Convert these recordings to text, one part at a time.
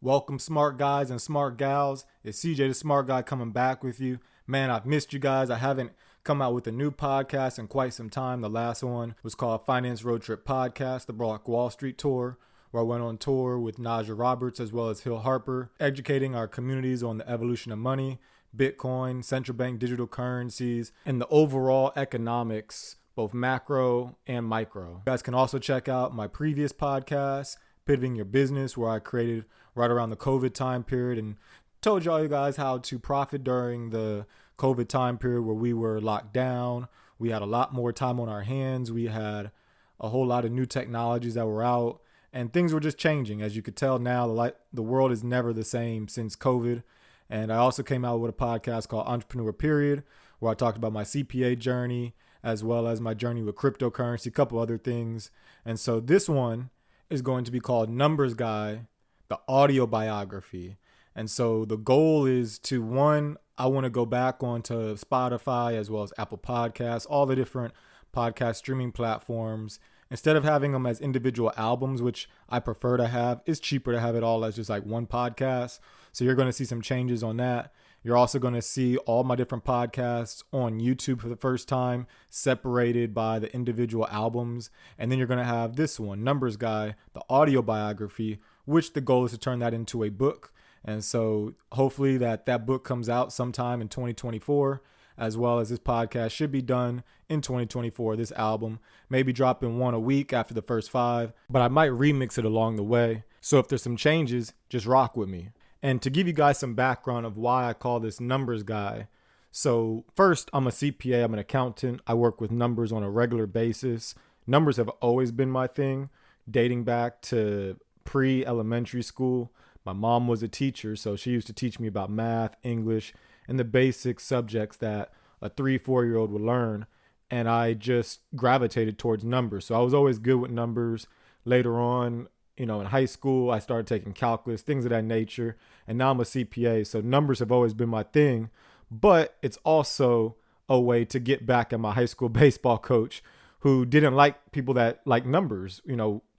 Welcome, smart guys and smart gals. It's CJ the Smart Guy coming back with you. Man, I've missed you guys. I haven't come out with a new podcast in quite some time. The last one was called Finance Road Trip Podcast, the Brock Wall Street Tour, where I went on tour with Naja Roberts as well as Hill Harper, educating our communities on the evolution of money, Bitcoin, central bank digital currencies, and the overall economics, both macro and micro. You guys can also check out my previous podcast, Pivoting Your Business, where I created right around the COVID time period and told you guys how to profit during the COVID time period where we were locked down. We had a lot more time on our hands. We had a whole lot of new technologies that were out and things were just changing. As you could tell now, the world is never the same since COVID. And I also came out with a podcast called Entrepreneur Period, where I talked about my CPA journey as well as my journey with cryptocurrency, a couple other things. And so this one is going to be called Numbers Guy, the audio biography. And so the goal is to, one, I want to go back onto Spotify as well as Apple Podcasts, all the different podcast streaming platforms. Instead of having them as individual albums, which I prefer to have, it's cheaper to have it all as just like one podcast. So you're going to see some changes on that. You're also going to see all my different podcasts on YouTube for the first time, separated by the individual albums. And then you're going to have this one, Numbers Guy, the audio biography, which the goal is to turn that into a book. And so hopefully that book comes out sometime in 2024, as well as this podcast should be done in 2024. This album, maybe dropping one a week after the first 5, but I might remix it along the way. So if there's some changes, just rock with me. And to give you guys some background of why I call this Numbers Guy. So first, I'm a CPA, I'm an accountant. I work with numbers on a regular basis. Numbers have always been my thing, dating back to pre-elementary school. My mom was a teacher, so she used to teach me about math, English, and the basic subjects that a 3-4-year-old would learn. And I just gravitated towards numbers. So I was always good with numbers. Later on, in high school, I started taking calculus, things of that nature. And now I'm a CPA. So numbers have always been my thing. But it's also a way to get back at my high school baseball coach who didn't like people that like numbers,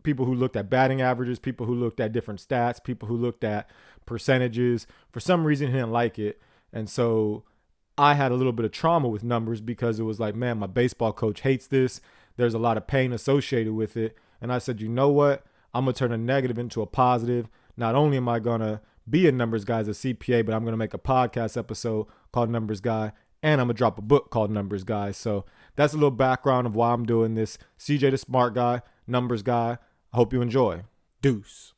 people who looked at batting averages, people who looked at different stats, people who looked at percentages. For some reason, he didn't like it. And so I had a little bit of trauma with numbers because it was like, man, my baseball coach hates this. There's a lot of pain associated with it. And I said, you know what? I'm going to turn a negative into a positive. Not only am I going to be a numbers guy as a CPA, but I'm going to make a podcast episode called Numbers Guy. And I'm going to drop a book called Numbers Guy. So that's a little background of why I'm doing this. CJ the Smart Guy, Numbers Guy. I hope you enjoy. Deuce.